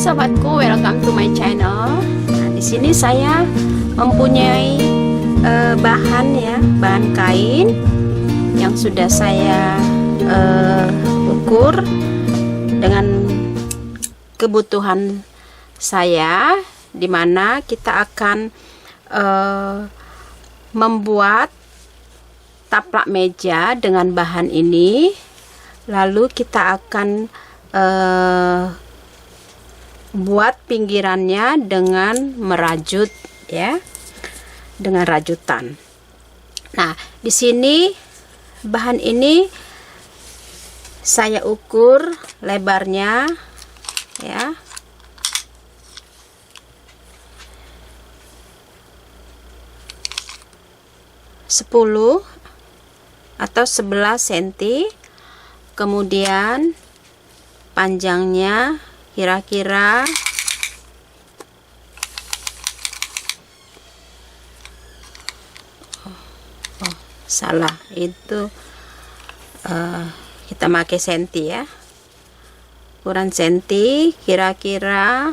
sobatku, welcome to my channel. Nah, di sini saya mempunyai bahan kain yang sudah saya ukur dengan kebutuhan saya, dimana kita akan membuat taplak meja dengan bahan ini. Lalu kita akan buat pinggirannya dengan merajut, ya, dengan rajutan. Nah, di sini bahan ini saya ukur lebarnya, ya, sepuluh atau 11 cm. Kemudian panjangnya kira-kira salah, itu kita pakai senti, ya, ukuran senti kira-kira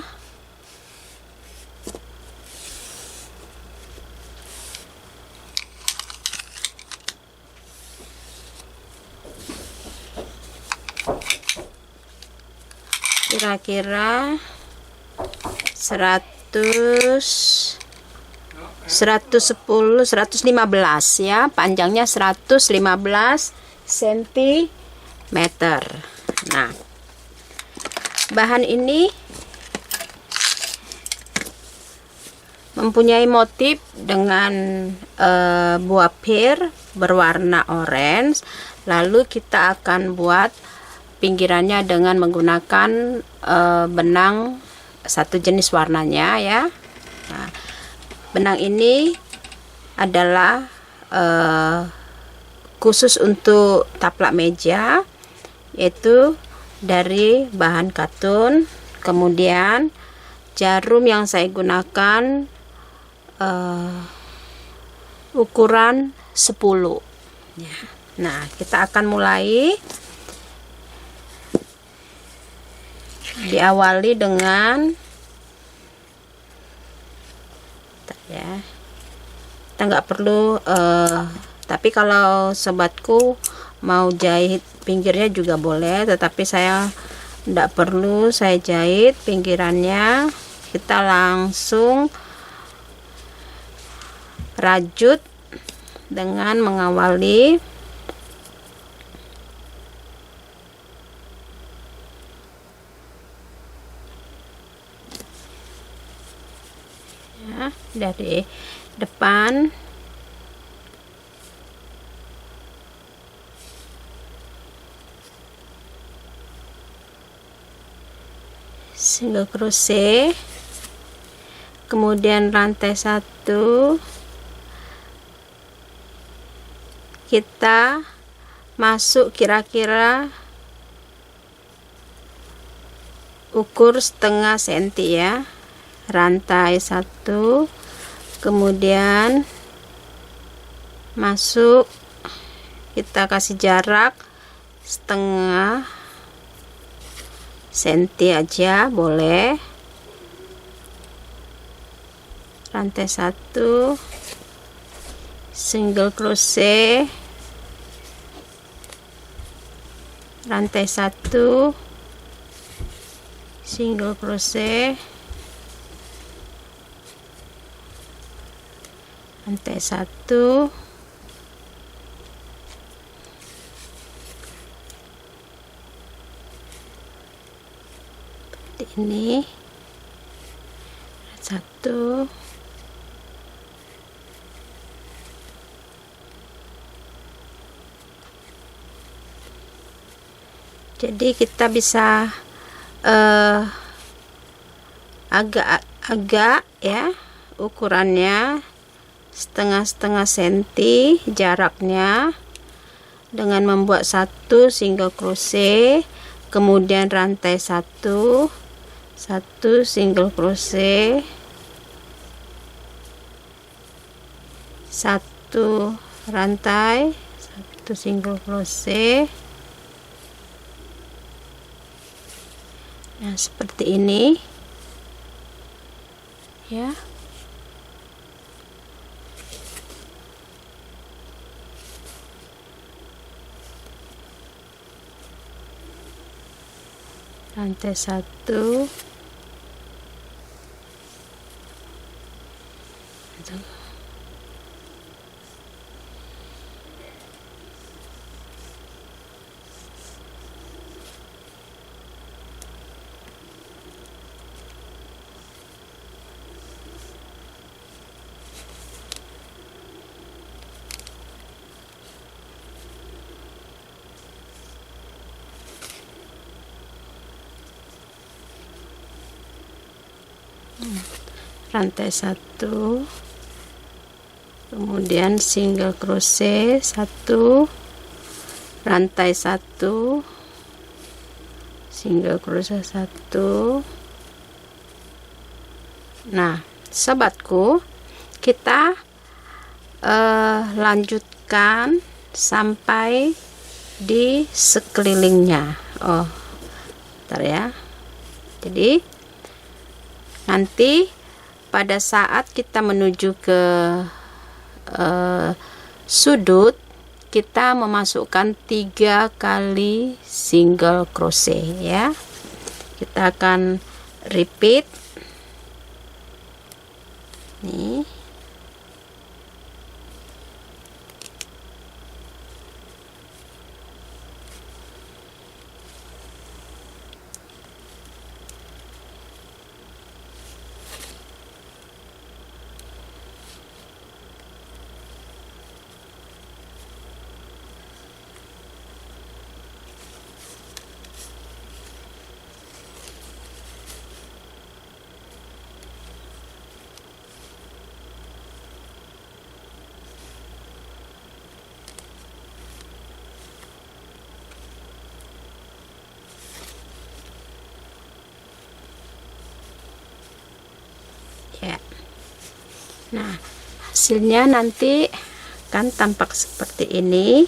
kira-kira 110 115, ya, panjangnya 115 cm. Nah, bahan ini mempunyai motif dengan buah pir berwarna orange. Lalu kita akan buat pinggirannya dengan menggunakan benang satu jenis warnanya, ya. Nah, benang ini adalah khusus untuk taplak meja, yaitu dari bahan katun. Kemudian jarum yang saya gunakan ukuran 10, ya. Nah, kita akan mulai. Diawali dengan, ya, kita nggak perlu tapi kalau sobatku mau jahit pinggirnya juga boleh, tetapi saya tidak perlu, saya jahit pinggirannya. Kita langsung rajut dengan mengawali dari depan single crochet, kemudian rantai 1 kita masuk kira-kira ukur setengah senti, ya, rantai 1, kemudian masuk, kita kasih jarak setengah senti aja boleh. Rantai 1 single crochet, rantai 1 single crochet, rantai 1 seperti ini, 1, jadi kita bisa agak-agak, ya, ukurannya setengah senti jaraknya, dengan membuat 1 single crochet, kemudian rantai 1 single crochet, 1 rantai, 1 single crochet. Nah, seperti ini. ya. Rantai 1, rantai 1, kemudian single crochet 1, rantai 1, single crochet 1. Nah, sobatku, kita lanjutkan sampai di sekelilingnya. Oh, bentar ya. Jadi nanti pada saat kita menuju ke sudut, kita memasukkan 3 kali single crochet ya. Kita akan repeat nih. Ya. Nah, hasilnya nanti akan tampak seperti ini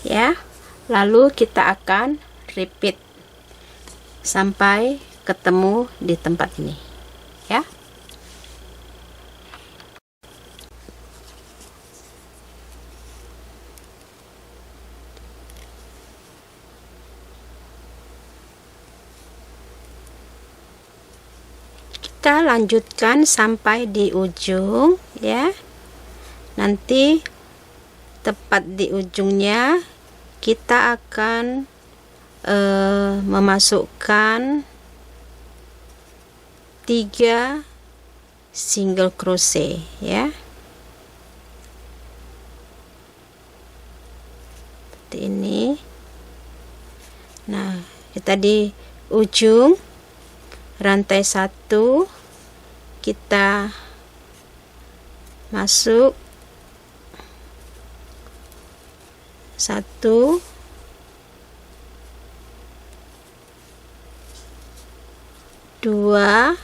ya. Lalu kita akan repeat sampai ketemu di tempat ini ya. Kita lanjutkan sampai di ujung ya. Nanti tepat di ujungnya kita akan memasukkan 3 single crochet ya. Seperti ini. Nah, kita di ujung rantai 1 kita masuk 1, 2,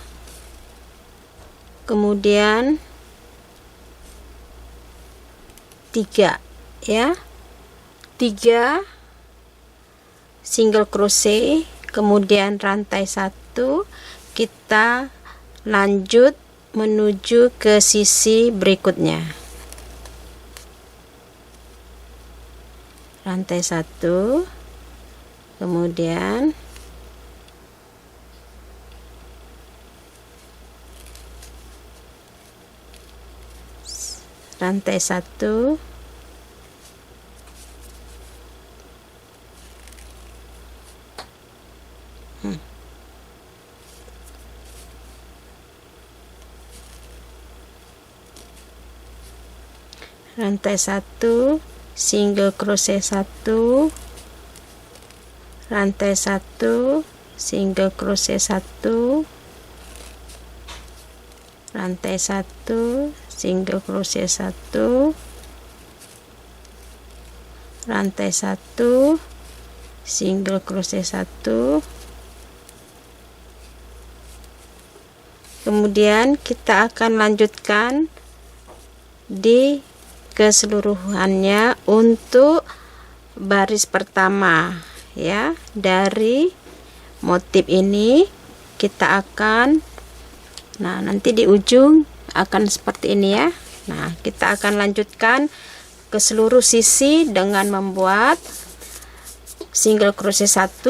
kemudian 3 ya. 3 single crochet, kemudian rantai 1, kita lanjut menuju ke sisi berikutnya. Rantai 1, kemudian rantai 1, rantai 1, single crochet 1, rantai 1, single crochet 1, rantai 1, single crochet 1, rantai 1, single crochet 1. Kemudian kita akan lanjutkan di keseluruhannya untuk baris pertama ya. Dari motif ini kita akan Nah, nanti di ujung akan seperti ini ya. Nah, kita akan lanjutkan ke seluruh sisi dengan membuat single crochet 1,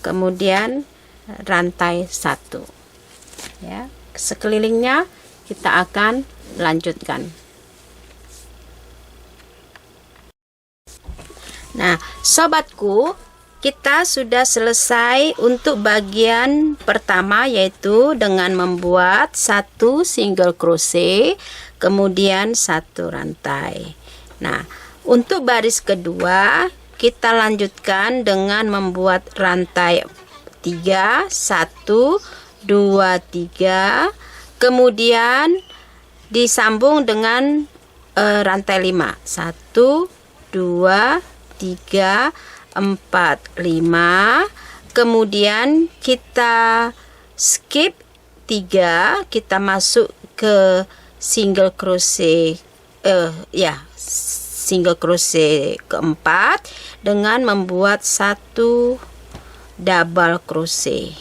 kemudian rantai 1 ya. Sekelilingnya kita akan lanjutkan. Nah, sobatku, kita sudah selesai untuk bagian pertama, yaitu dengan membuat 1 single crochet kemudian 1 rantai. Nah, untuk baris kedua kita lanjutkan dengan membuat rantai 3, 1 2 3, kemudian disambung dengan rantai 5, 1 2 3 4 5, kemudian kita skip 3, kita masuk ke single crochet single crochet keempat dengan membuat 1 double crochet.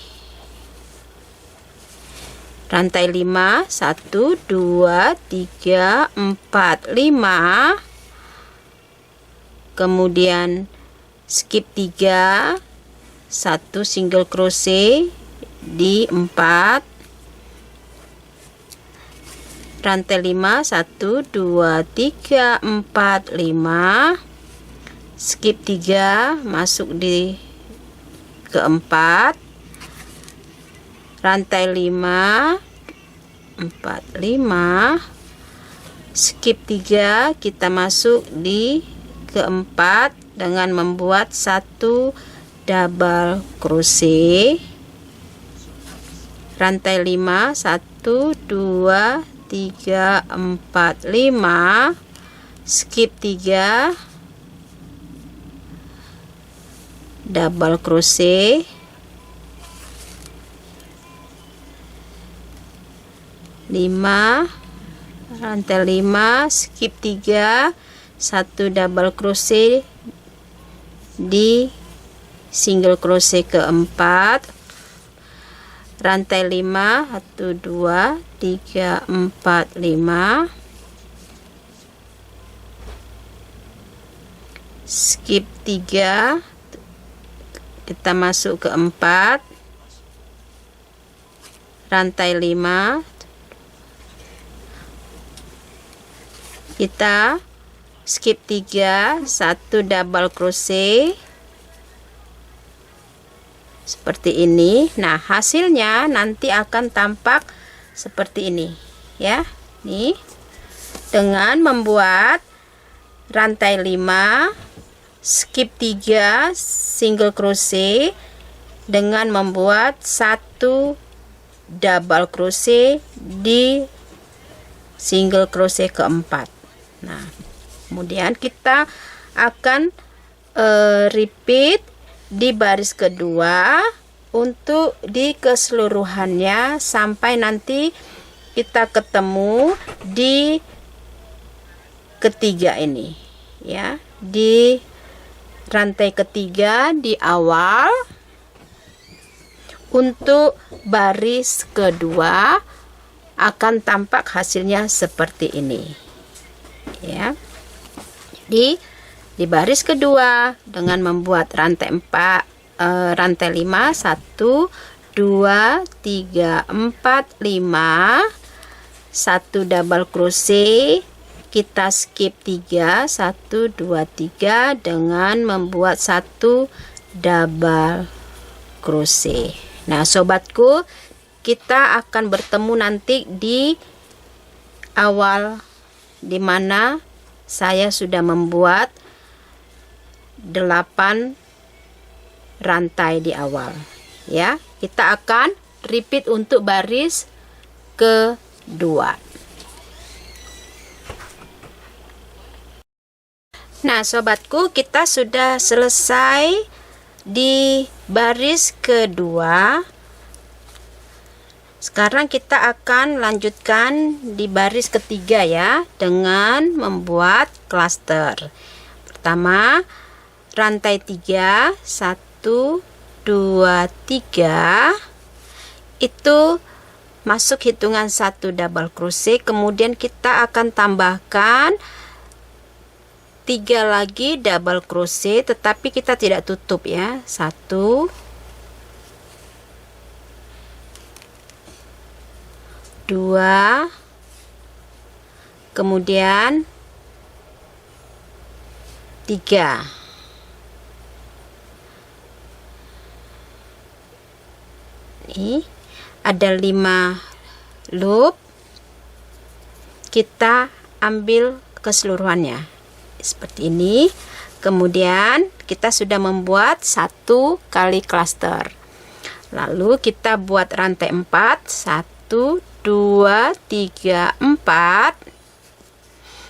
Rantai 5, 1 2 3 4 5, kemudian skip 3, 1 single crochet di 4, rantai 5, 1 2 3 4 5, skip 3, masuk di keempat, rantai 5 4 5, skip 3, kita masuk di keempat dengan membuat 1 double crochet, rantai 5, 1 2 3 4 5, skip 3, double crochet, 5, rantai 5, skip 3, 1 double crochet di single crochet keempat, rantai 5, 1 2 3 4 5, skip 3, kita masuk keempat, rantai 5, kita skip 3, 1 double crochet seperti ini. Nah, hasilnya nanti akan tampak seperti ini ya. Nih, dengan membuat rantai 5, skip 3 single crochet dengan membuat 1 double crochet di single crochet keempat. Nah, kemudian kita akan repeat di baris kedua untuk di keseluruhannya sampai nanti kita ketemu di ketiga ini ya. Di rantai ketiga di awal untuk baris kedua akan tampak hasilnya seperti ini ya. Jadi di baris kedua dengan membuat rantai 4 rantai 5, 1 2 3 4 5, 1 double crochet, kita skip 3, 1 2 3 dengan membuat 1 double crochet. Nah, sobatku, kita akan bertemu nanti di awal, dimana saya sudah membuat 8 rantai di awal ya. Kita akan repeat untuk baris kedua. Nah, sobatku, kita sudah selesai di baris kedua. Sekarang kita akan lanjutkan di baris ketiga ya, dengan membuat cluster. Pertama, rantai 3, 1 2 3, itu masuk hitungan 1 double crochet, kemudian kita akan tambahkan 3 lagi double crochet, tetapi kita tidak tutup ya. 1, 2, kemudian 3. Ini ada 5 loop, kita ambil keseluruhannya seperti ini. Kemudian kita sudah membuat 1 kali cluster, lalu kita buat rantai 4, 1, 2, 3, 4.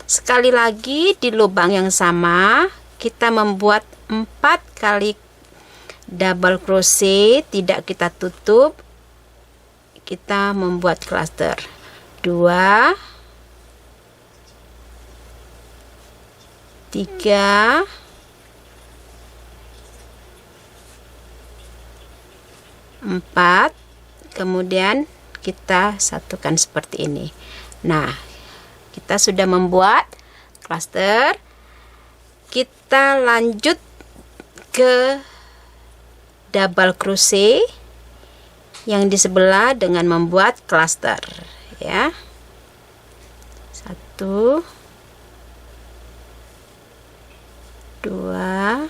Sekali lagi di lubang yang sama kita membuat 4 kali double crochet, tidak kita tutup, kita membuat cluster 2, 3, 4, kemudian kita satukan seperti ini. Nah, kita sudah membuat cluster. Kita lanjut ke double crochet yang di sebelah dengan membuat cluster ya. 1, 2,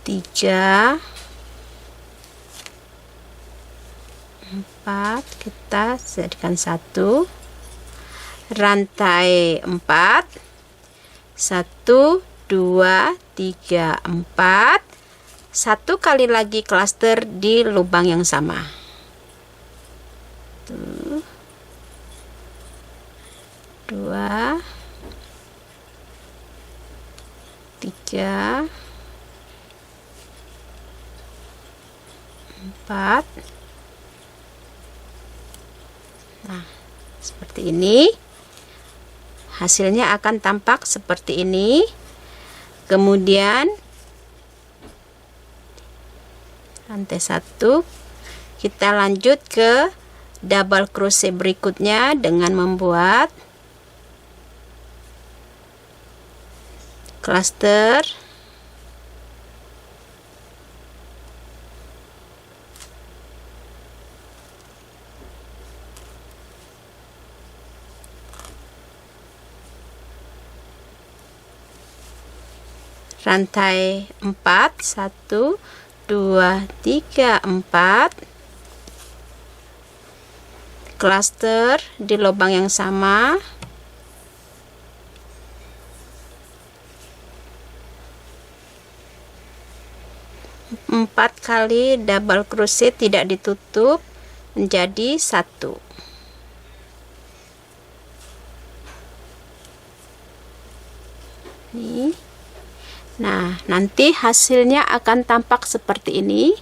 3, 4, kita jadikan 1 rantai 4, 1, 2, 3, 4, 1 kali lagi cluster di lubang yang sama. 1, 2, 3, 4. Nah, seperti ini. Hasilnya akan tampak seperti ini. Kemudian rantai 1, kita lanjut ke double crochet berikutnya dengan membuat cluster rantai 4, 1, 2, 3, 4, cluster di lubang yang sama, empat kali double crochet tidak ditutup menjadi 1. Nih. Nah, nanti hasilnya akan tampak seperti ini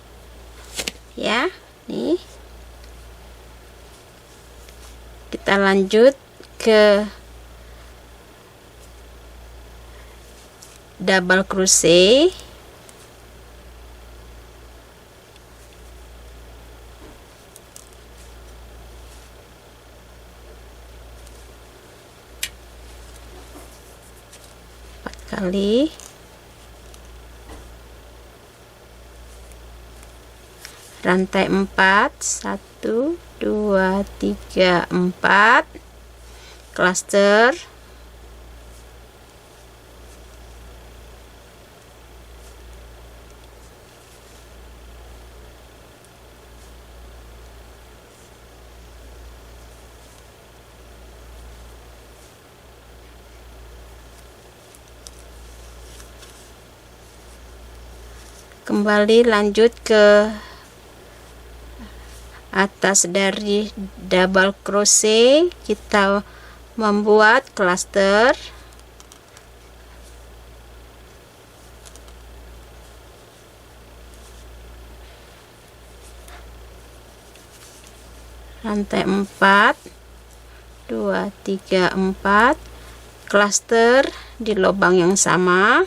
ya. Nih, kita lanjut ke double crochet. Kali rantai 4, 1, 2, 3, 4, cluster kembali lanjut ke atas dari double crochet, kita membuat cluster rantai 4, 2, 3, 4, cluster di lubang yang sama,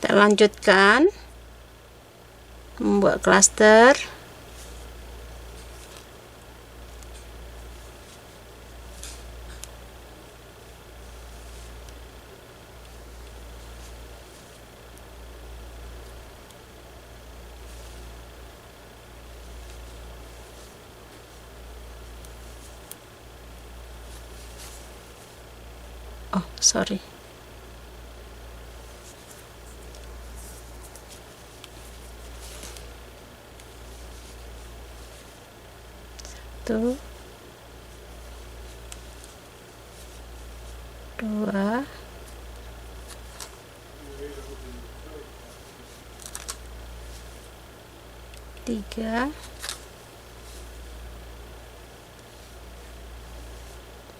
Kita lanjutkan membuat klaster. Oh, sorry. Satu, dua, tiga,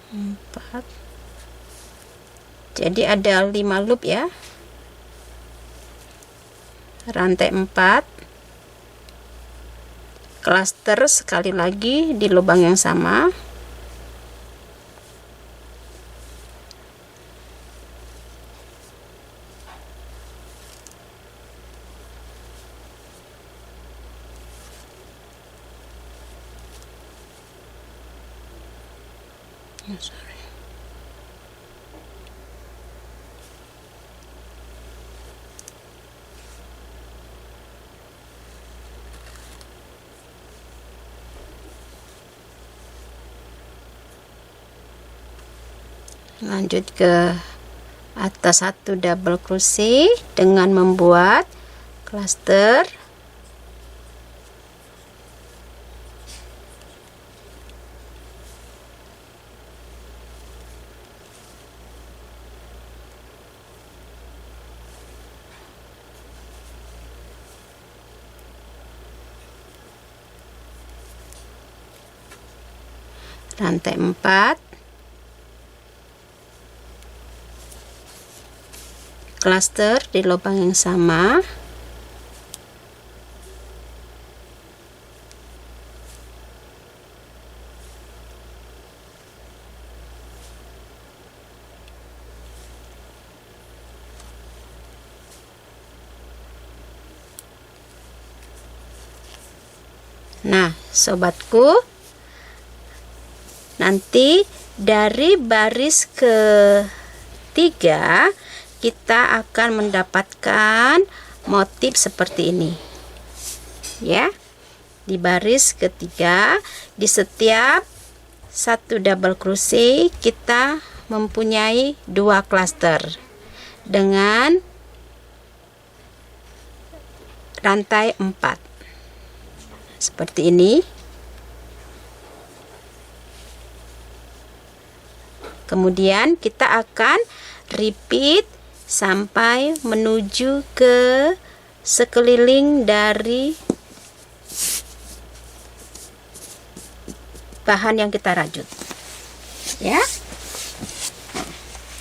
empat. Jadi ada 5 loop ya, rantai 4, klaster sekali lagi di lubang yang sama. Sorry. Lanjut ke atas satu double crochet dengan membuat cluster. Rantai 4, cluster di lubang yang sama. Nah, sobatku, nanti dari baris ketiga kita akan mendapatkan motif seperti ini ya. Di baris ketiga, di setiap satu double crochet kita mempunyai 2 cluster dengan rantai 4 seperti ini. Kemudian kita akan repeat sampai menuju ke sekeliling dari bahan yang kita rajut ya.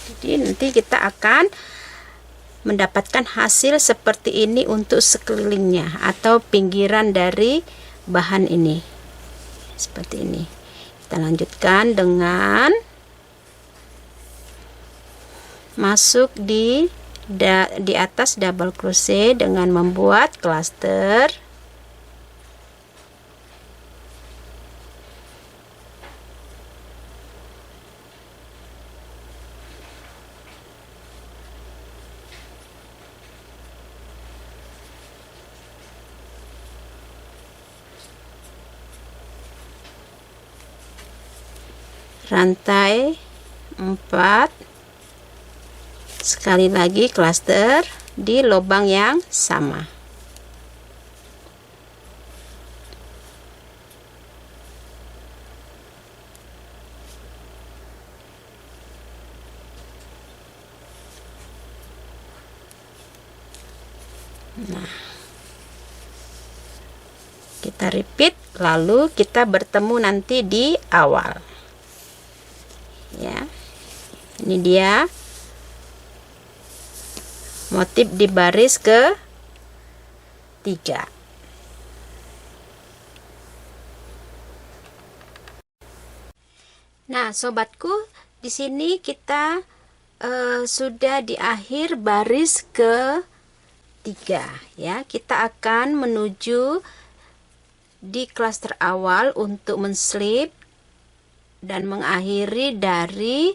Jadi nanti kita akan mendapatkan hasil seperti ini untuk sekelilingnya atau pinggiran dari bahan ini seperti ini. Kita lanjutkan dengan masuk di atas double crochet dengan membuat cluster. Rantai 4, sekali lagi cluster di lubang yang sama. Nah, kita repeat, lalu kita bertemu nanti di awal ya. Ini dia motif di baris ke 3. Nah, sobatku, di sini kita sudah di akhir baris ke ketiga ya. Kita akan menuju di klaster awal untuk menslip dan mengakhiri dari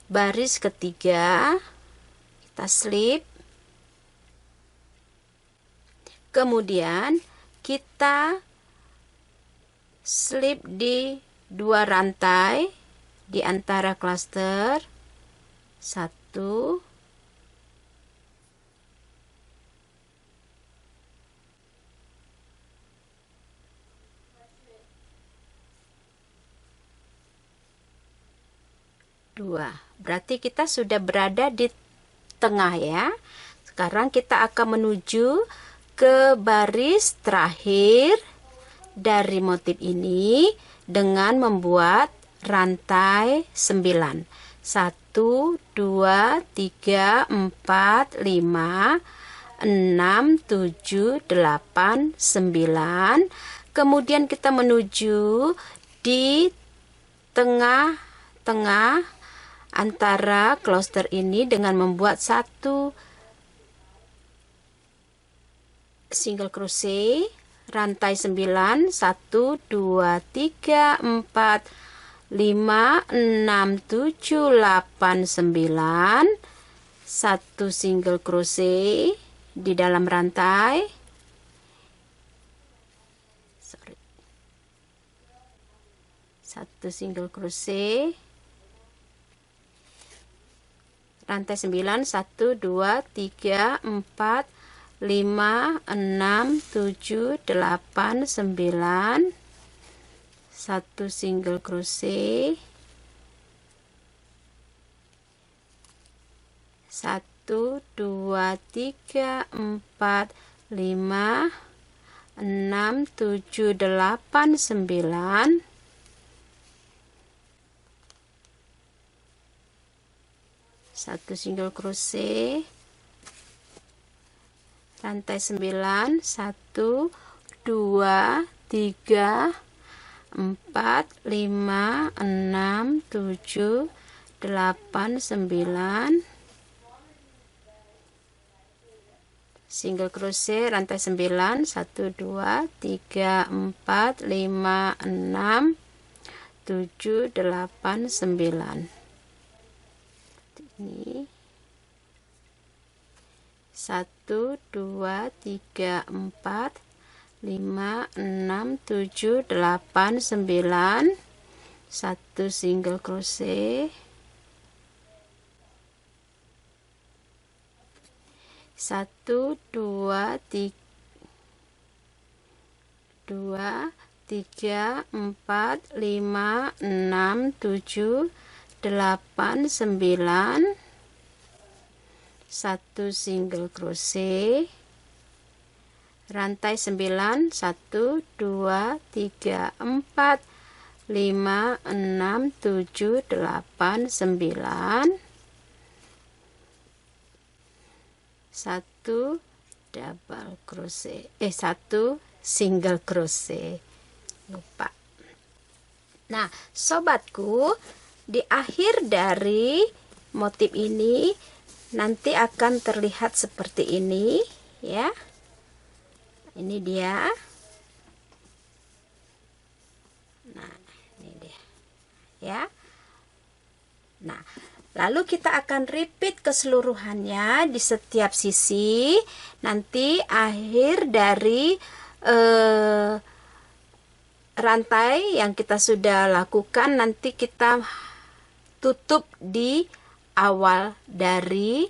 baris ketiga. Kita slip, kemudian kita slip di 2 rantai di antara klaster 1, 2. Berarti kita sudah berada di tengah ya. Sekarang kita akan menuju ke baris terakhir dari motif ini dengan membuat rantai 9. 1, 2, 3, 4, 5, 6, 7, 8, 9. Kemudian kita menuju di tengah-tengah antara cluster ini dengan membuat 1 single crochet, rantai 9, 1, 2, 3, 4, 5, 6, 7, 8, 9, 1 single crochet di dalam rantai, 1 single crochet, rantai 9, 1, 2, 3, 4, 5, 6, 7, 8, 9, 1 single crochet, 1, 2, 3, 4, 5, 6, 7, 8, 9, 1 single crochet, rantai 9, 1, 2, 3, 4, 5, 6, 7, 8, 9, single crochet, rantai 9, 1, 2, 3, 4, 5, 6, 7, 8, 9. Ini 1, 2, 3, 4, 5, 6, 7, 8, 9, 1 single crochet, 1, 2, 3, 4, 5, 6, 7, 8, 9, 1 single crochet, rantai 9, 1, 2, 3, 4, 5, 6, 7, 8, 9, 1 double crochet, 1 single crochet, lupa. Nah, sobatku, di akhir dari motif ini nanti akan terlihat seperti ini ya. Ini dia. Nah, ini dia ya. Nah, lalu kita akan repeat keseluruhannya di setiap sisi. Nanti akhir dari rantai yang kita sudah lakukan, nanti kita tutup di awal dari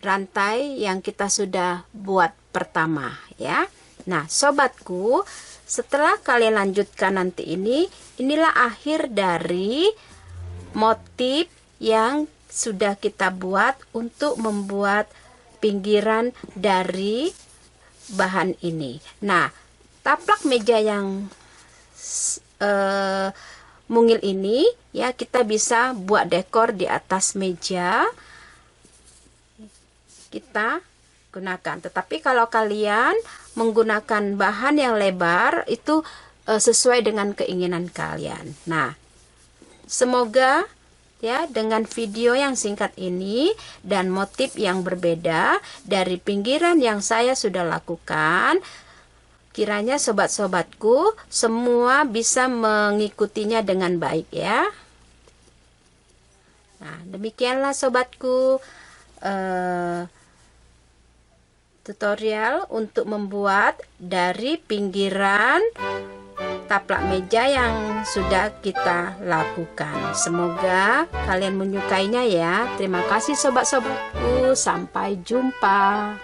rantai yang kita sudah buat pertama ya. Nah, sobatku, setelah kalian lanjutkan nanti inilah akhir dari motif yang sudah kita buat untuk membuat pinggiran dari bahan ini. Nah, taplak meja yang mungil ini ya, kita bisa buat dekor di atas meja, kita gunakan. Tetapi kalau kalian menggunakan bahan yang lebar, itu sesuai dengan keinginan kalian. Nah, semoga ya dengan video yang singkat ini dan motif yang berbeda dari pinggiran yang saya sudah lakukan. Kiranya sobat-sobatku semua bisa mengikutinya dengan baik ya. Nah, demikianlah sobatku tutorial untuk membuat dari pinggiran taplak meja yang sudah kita lakukan. Semoga kalian menyukainya ya. Terima kasih sobat-sobatku. Sampai jumpa.